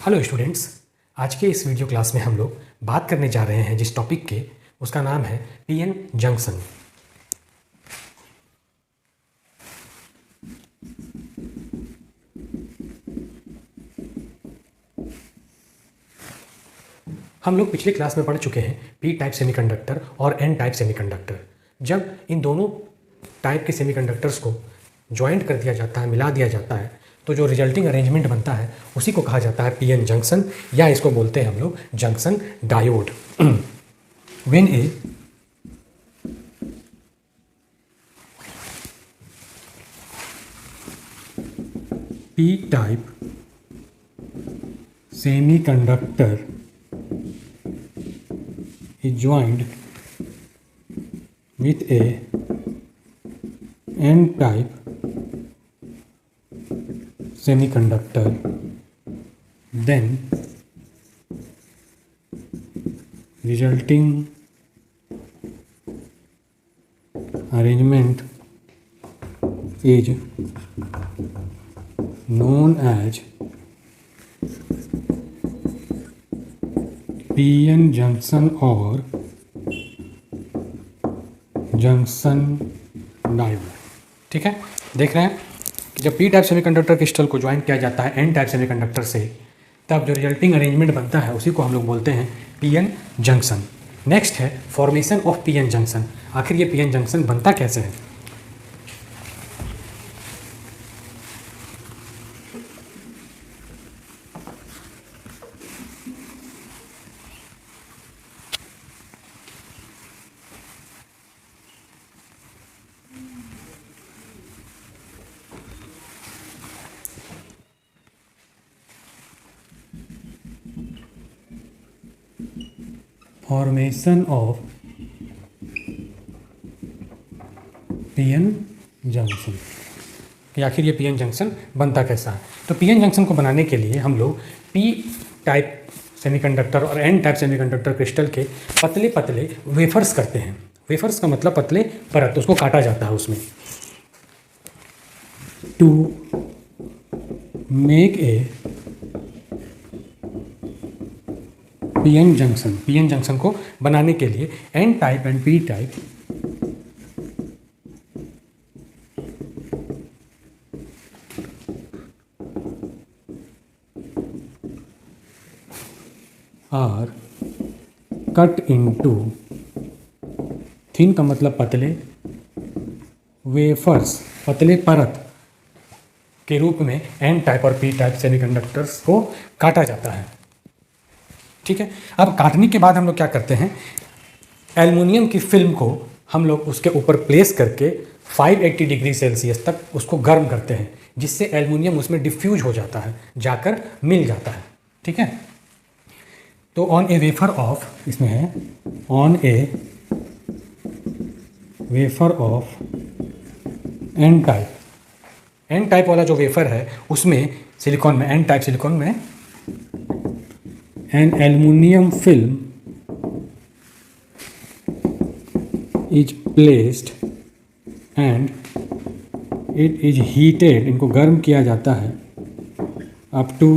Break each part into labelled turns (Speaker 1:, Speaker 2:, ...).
Speaker 1: Hello students, आज के इस वीडियो क्लास में हम लोग बात करने जा रहे हैं जिस टॉपिक के, उसका नाम है पीएन जंक्शन। हम लोग पिछले क्लास में पढ़ चुके हैं पी टाइप सेमीकंडक्टर और एन टाइप सेमीकंडक्टर। जब इन दोनों टाइप के सेमीकंडक्टर्स को ज्वाइंट कर दिया जाता है, मिला दिया जाता है, तो जो रिजल्टिंग अरेंजमेंट बनता है उसी को कहा जाता है पीएन जंक्शन, या इसको बोलते हैं हम लोग junction diode. When A P type semiconductor is joined with a n-type semiconductor, then resulting arrangement is known as PN junction और जंक्शन डायोड। ठीक है, देख रहे हैं कि जब पी टाइप सेमीकंडक्टर क्रिस्टल को ज्वाइन किया जाता है एन टाइप सेमीकंडक्टर से, तब जो रिजल्टिंग अरेंजमेंट बनता है उसी को हम लोग बोलते हैं पीएन जंक्शन। नेक्स्ट है फॉर्मेशन ऑफ पीएन जंक्शन। आखिर ये पीएन जंक्शन बनता कैसे है? फॉर्मेशन ऑफ पीएन जंक्शन कि आखिर ये पीएन जंक्शन बनता कैसा है। तो पीएन जंक्शन को बनाने के लिए हम लोग पी टाइप सेमीकंडक्टर और एन टाइप सेमीकंडक्टर क्रिस्टल के पतले पतले वेफर्स करते हैं। वेफर्स का मतलब पतले परत, उसको काटा जाता है उसमें। To make a PN junction को बनाने के लिए n type and p type are cut into, thin का मतलब पतले, वेफर्स पतले परत के रूप में एन टाइप और पी टाइप सेमीकंडक्टर्स को काटा जाता है। ठीक है, अब काटने के बाद हम लोग क्या करते हैं, एल्युमिनियम की फिल्म को हम लोग उसके ऊपर प्लेस करके 580 डिग्री सेल्सियस तक उसको गर्म करते हैं, जिससे एल्युमिनियम उसमें डिफ्यूज हो जाता है, जाकर मिल जाता है। ठीक है, तो ऑन ए वेफर ऑफ, इसमें है on a wafer of n type वाला जो वेफर है उसमें सिलिकॉन में, एन टाइप सिलिकॉन में an aluminum film is placed and it is heated, इनको गर्म किया जाता है up to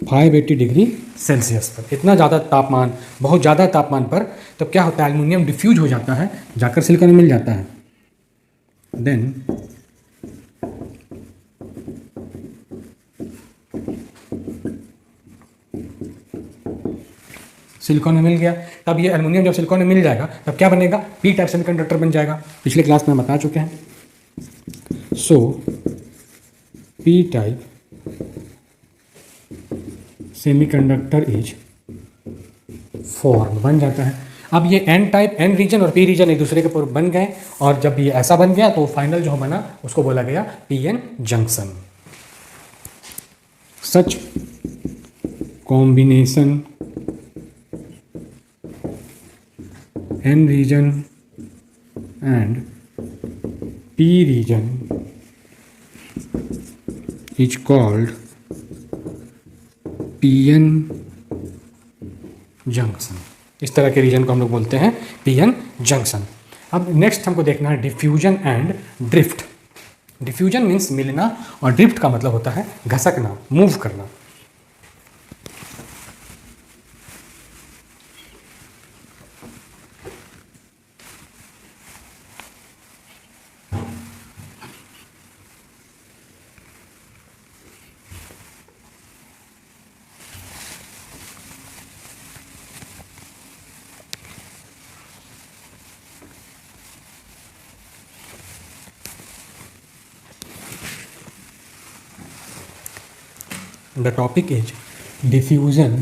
Speaker 1: 580 डिग्री सेल्सियस पर। इतना ज़्यादा तापमान, बहुत ज़्यादा तापमान पर तब क्या होता है, एल्युमिनियम डिफ्यूज हो जाता है, जाकर सिलिकॉन में मिल जाता है। देन सिलिकॉन में मिल गया, तब ये एल्युमिनियम जब सिलिकॉन में मिल जाएगा तब क्या बनेगा, पी टाइप सेमीकंडक्टर बन जाएगा। पिछले क्लास में हम बता चुके हैं। So P type semiconductor is form, बन जाता है। अब ये एन टाइप, एन रीजन और पी रीजन एक दूसरे के ऊपर बन गए, और जब ये ऐसा बन गया तो फाइनल जो बना उसको बोला गया PN junction. Such combination N region and P region is called PN junction। इस तरह के रीजन को हम लोग बोलते हैं PN जंक्शन। अब नेक्स्ट हमको देखना है diffusion and drift. Diffusion means मिलना और ड्रिफ्ट का मतलब होता है घसकना, मूव करना। The topic is diffusion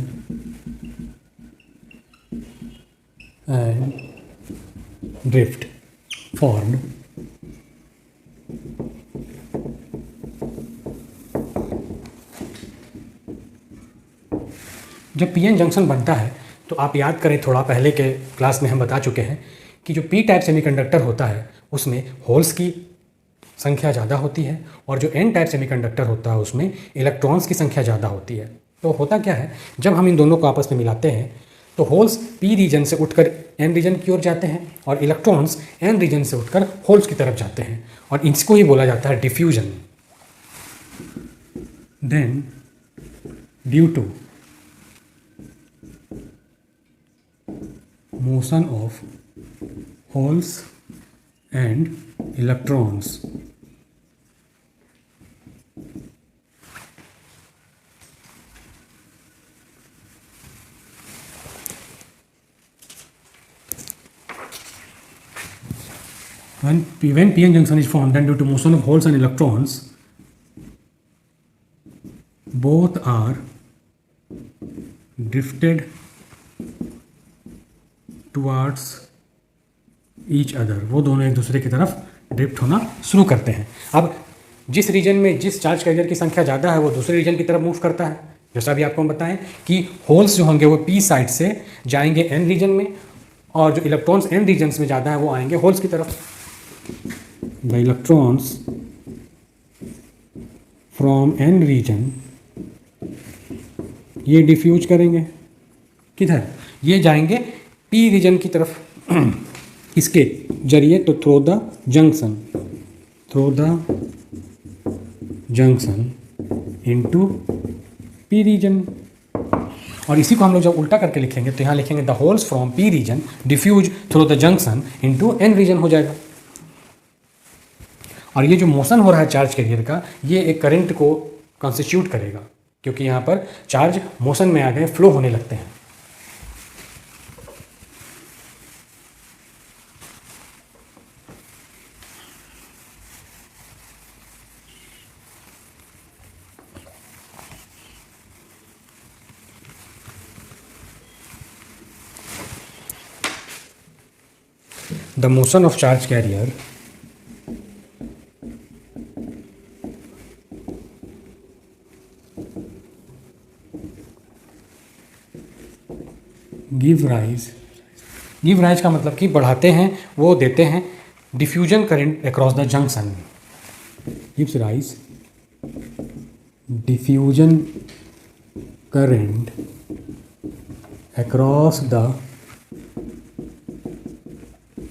Speaker 1: and drift formed जब पीएन जंक्शन बनता है तो आप याद करें, थोड़ा पहले के क्लास में हम बता चुके हैं कि जो पी टाइप सेमीकंडक्टर होता है उसमें होल्स की संख्या ज़्यादा होती है और जो एन टाइप सेमीकंडक्टर होता है उसमें इलेक्ट्रॉन्स की संख्या ज़्यादा होती है। तो होता क्या है, जब हम इन दोनों को आपस में मिलाते हैं तो होल्स पी रीजन से उठकर एन रीजन की ओर जाते हैं और इलेक्ट्रॉन्स एन रीजन से उठकर होल्स की तरफ जाते हैं और इसको ही बोला जाता है diffusion. Then due to motion of holes and electrons when p-n junction is formed, then due to motion of holes and electrons both are drifted towards each other, वो दोनों एक दूसरे की तरफ ड्रिफ्ट होना शुरू करते हैं। अब जिस रीजन में जिस चार्ज कैरियर की संख्या ज़्यादा है वो दूसरे रीजन की तरफ मूव करता है। जैसा भी आपको हम बताएं कि होल्स जो होंगे वो पी साइड से जाएंगे एन रीजन में और जो इलेक्ट्रॉन्स एन रीजन्स में ज़्यादा है वो आएंगे होल्स की तरफ। The electrons from n region ये डिफ्यूज करेंगे किधर, ये जाएंगे पी रीजन की तरफ इसके जरिए, तो through the junction into p region. और इसी को हम लोग जब उल्टा करके लिखेंगे तो यहाँ लिखेंगे the holes from p region diffuse through the junction into n region हो जाएगा। और ये जो मोशन हो रहा है चार्ज कैरियर का, ये एक करंट को कॉन्स्टिट्यूट करेगा क्योंकि यहाँ पर चार्ज मोशन में आ गए, फ्लो होने लगते हैं। The motion of charge carrier give rise का मतलब कि बढ़ाते हैं, वो देते हैं diffusion current across the junction. gives rise diffusion current across the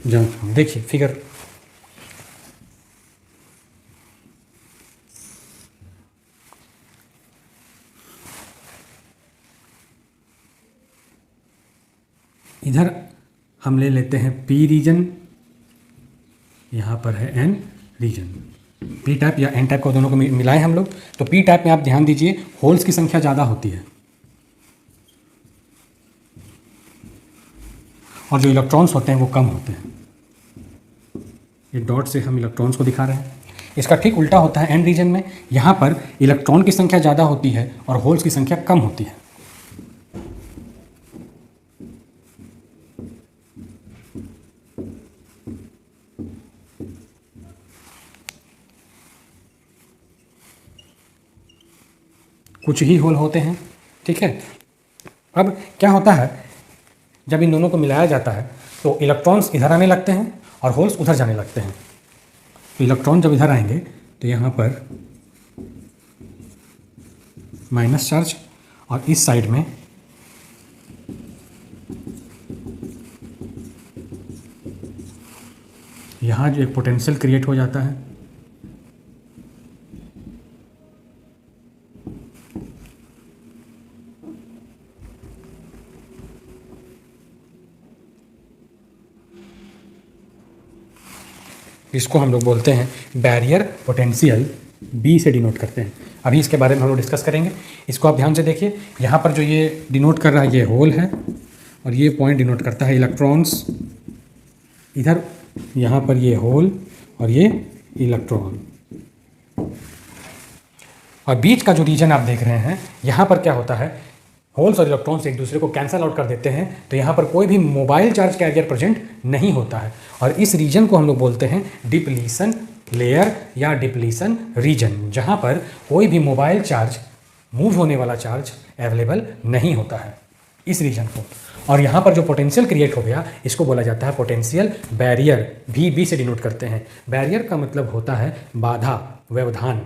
Speaker 1: junction. देखिए फिगर, इधर हम ले लेते हैं पी रीजन, यहाँ पर है एन रीजन। पी टाइप या एन टाइप को दोनों को मिलाएं हम लोग, तो पी टाइप में आप ध्यान दीजिए होल्स की संख्या ज़्यादा होती है और जो इलेक्ट्रॉन्स होते हैं वो कम होते हैं। ये डॉट से हम इलेक्ट्रॉन्स को दिखा रहे हैं। इसका ठीक उल्टा होता है एन रीजन में, यहाँ पर इलेक्ट्रॉन की संख्या ज़्यादा होती है और होल्स की संख्या कम होती है। कुछ ही होल होते हैं, ठीक है। अब क्या होता है, जब इन दोनों को मिलाया जाता है तो इलेक्ट्रॉन्स इधर आने लगते हैं और होल्स उधर जाने लगते हैं। तो इलेक्ट्रॉन जब इधर आएंगे तो यहाँ पर माइनस चार्ज और इस साइड में यहाँ जो एक पोटेंशियल क्रिएट हो जाता है। इसको हम लोग बोलते हैं बैरियर पोटेंशियल, बी से डिनोट करते हैं। अभी इसके बारे में हम लोग डिस्कस करेंगे। इसको आप ध्यान से देखिए, यहाँ पर जो ये डिनोट कर रहा है ये होल है और ये पॉइंट डिनोट करता है इलेक्ट्रॉन्स। इधर यहाँ पर ये होल और ये इलेक्ट्रॉन। और बीच का जो रीजन आप देख रहे हैं, यहाँ पर क्या होता है, होल्स और इलेक्ट्रॉन्स एक दूसरे को कैंसल आउट कर देते हैं, तो यहाँ पर कोई भी मोबाइल चार्ज कैरियर प्रेजेंट नहीं होता है, और इस रीजन को हम लोग बोलते हैं डिप्लीशन लेयर या डिप्लीशन रीजन, जहाँ पर कोई भी मोबाइल चार्ज, मूव होने वाला चार्ज अवेलेबल नहीं होता है, इस रीजन को। और यहाँ पर जो पोटेंशियल क्रिएट हो गया, इसको बोला जाता है पोटेंशियल बैरियर, बी से डिनोट करते हैं। बैरियर का मतलब होता है बाधा, व्यवधान।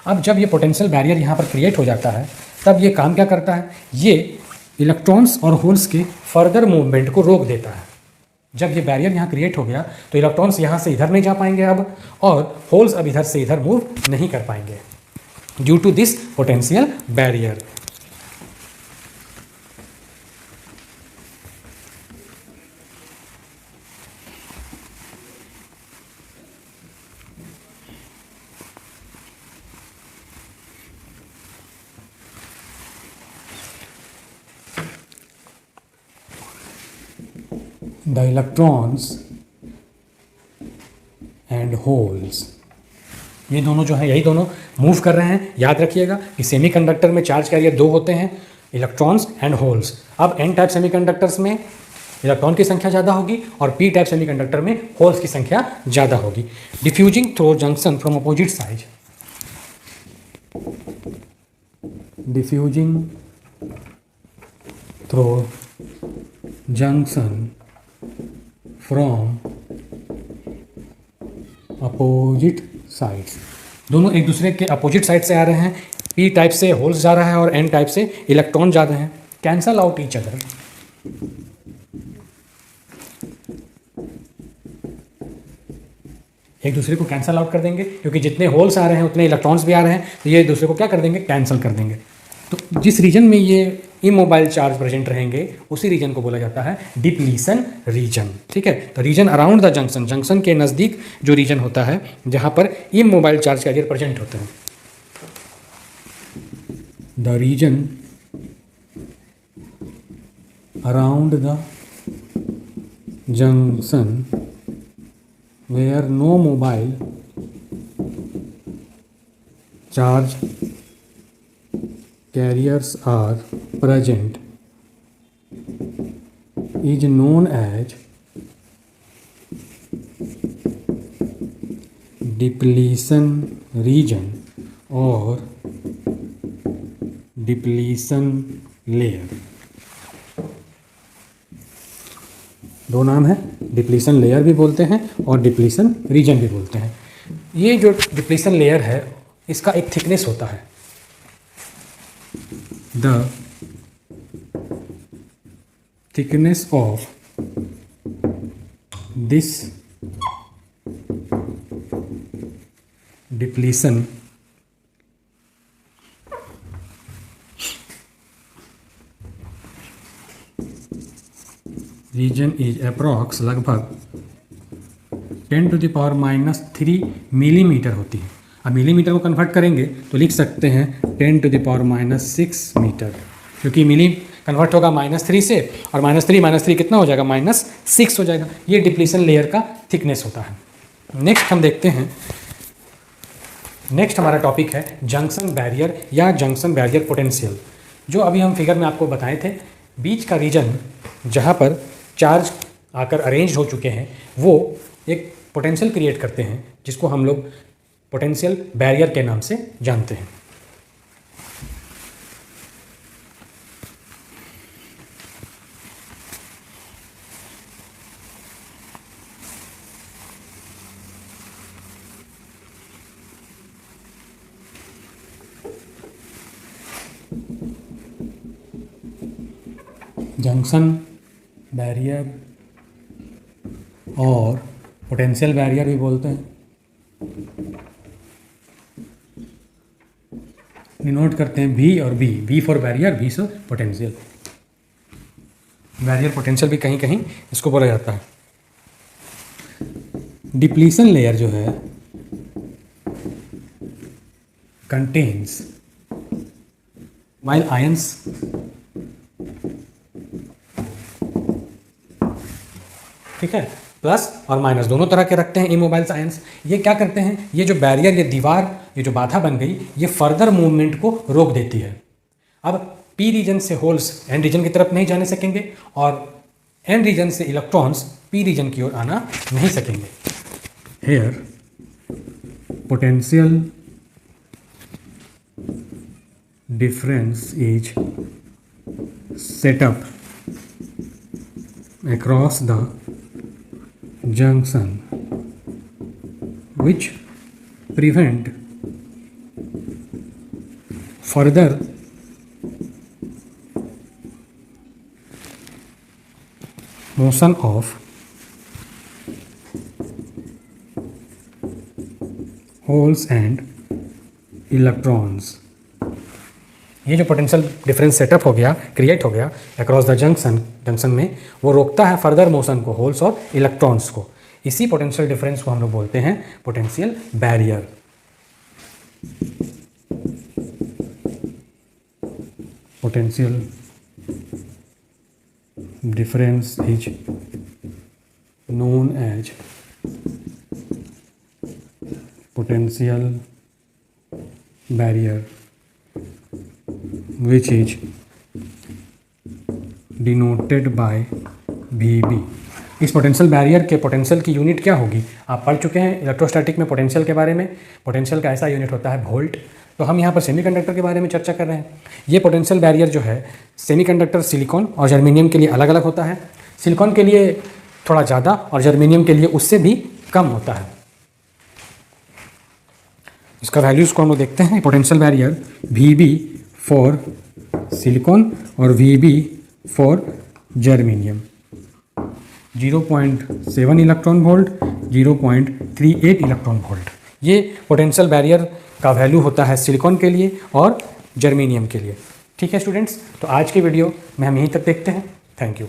Speaker 1: अब जब ये पोटेंशियल बैरियर यहाँ पर क्रिएट हो जाता है, तब ये काम क्या करता है, ये इलेक्ट्रॉन्स और होल्स के फर्दर मूवमेंट को रोक देता है। जब ये बैरियर यहाँ क्रिएट हो गया, तो इलेक्ट्रॉन्स यहाँ से इधर नहीं जा पाएंगे अब, और होल्स अब इधर से इधर मूव नहीं कर पाएंगे due to this potential barrier. The electrons and holes, ये दोनों जो है, यही दोनों मूव कर रहे हैं। याद रखिएगा कि सेमीकंडक्टर में चार्ज कैरियर दो होते हैं, इलेक्ट्रॉन्स एंड होल्स। अब एन टाइप सेमीकंडक्टर्स में इलेक्ट्रॉन की संख्या ज़्यादा होगी और पी टाइप सेमीकंडक्टर में होल्स की संख्या ज़्यादा होगी। Diffusing through junction from opposite side, diffusing through junction from opposite sides, दोनों एक दूसरे के अपोजिट साइड से आ रहे हैं। पी टाइप से होल्स जा रहा है और एन टाइप से इलेक्ट्रॉन जा रहे हैं। कैंसल आउट ईच अदर, एक दूसरे को कैंसल आउट कर देंगे, क्योंकि जितने होल्स आ रहे हैं उतने इलेक्ट्रॉन्स भी आ रहे हैं, तो ये एक दूसरे को क्या कर देंगे, कैंसिल कर देंगे। तो जिस रीजन में ये इमोबाइल चार्ज प्रेजेंट रहेंगे, उसी रीजन को बोला जाता है डिप्लीशन रीजन। ठीक है, तो reason around the junction, junction के नज़दीक जो रीजन होता है जहाँ पर इमोबाइल चार्ज कैरियर प्रेजेंट होते हैं, the region around the junction where no mobile charge carriers are present is known as depletion region or depletion layer। दो नाम है, डिप्लीशन लेयर भी बोलते हैं और डिप्लीशन रीजन भी बोलते हैं। ये जो डिप्लीशन लेयर है, इसका एक थिकनेस होता है, the thickness of this depletion region is approx लगभग 10⁻³ मिलीमीटर होती है। अब मिलीमीटर को कन्वर्ट करेंगे तो लिख सकते हैं 10⁻⁶ मीटर, क्योंकि मिली कन्वर्ट होगा -3 से, और -3 कितना हो जाएगा, -6 हो जाएगा। ये डिप्लीशन लेयर का थिकनेस होता है। नेक्स्ट हम देखते हैं, नेक्स्ट हमारा टॉपिक है जंक्शन बैरियर या जंक्शन बैरियर पोटेंशियल। जो अभी हम फिगर में आपको बताए थे, बीच का रीजन जहाँ पर चार्ज आकर अरेंज हो चुके हैं, वो एक पोटेंशियल क्रिएट करते हैं, जिसको हम लोग पोटेंशियल बैरियर के नाम से जानते हैं। जंक्शन बैरियर और पोटेंशियल बैरियर भी बोलते हैं। डिनोट करते हैं भी और B for barrier, B for potential. Barrier potential भी कहीं कहीं इसको बोला जाता है। डिप्लीशन लेयर जो है कंटेन्स while ions ठीक है, प्लस और माइनस दोनों तरह के रखते हैं इमोबाइल आयंस। ये क्या करते हैं, ये जो बैरियर, ये दीवार, ये जो बाधा बन गई, ये फर्दर मूवमेंट को रोक देती है। अब पी रीजन से होल्स एन रीजन की तरफ नहीं जाने सकेंगे और एन रीजन से इलेक्ट्रॉन्स पी रीजन की ओर आना नहीं सकेंगे। Here potential difference is set up across the junction which prevent further motion of holes and electrons। ये जो पोटेंशियल डिफरेंस सेटअप हो गया, क्रिएट हो गया अक्रॉस द जंक्शन में, वो रोकता है फर्दर मोशन को होल्स और इलेक्ट्रॉन्स को। इसी पोटेंशियल डिफरेंस को हम लोग बोलते हैं potential barrier. Potential difference is known as potential barrier which is denoted by VB। इस पोटेंशियल बैरियर के पोटेंशियल की यूनिट क्या होगी, आप पढ़ चुके हैं इलेक्ट्रोस्टैटिक में पोटेंशियल के बारे में। पोटेंशियल का ऐसा यूनिट होता है वोल्ट। तो हम यहाँ पर सेमीकंडक्टर के बारे में चर्चा कर रहे हैं। ये पोटेंशियल बैरियर जो है सेमीकंडक्टर सिलिकॉन और जर्मेनियम के लिए अलग अलग होता है। सिलिकॉन के लिए थोड़ा ज़्यादा और जर्मेनियम के लिए उससे भी कम होता है। इसका वैल्यूज़ को हम लोग देखते हैं। Potential barrier VB for silicon और VB for germanium 0.7 electron volt, 0.38 electron volt. ये पोटेंशियल बैरियर का वैल्यू होता है सिलिकॉन के लिए और जर्मेनियम के लिए। ठीक है स्टूडेंट्स, तो आज की वीडियो में हम यहीं तक देखते हैं। Thank you.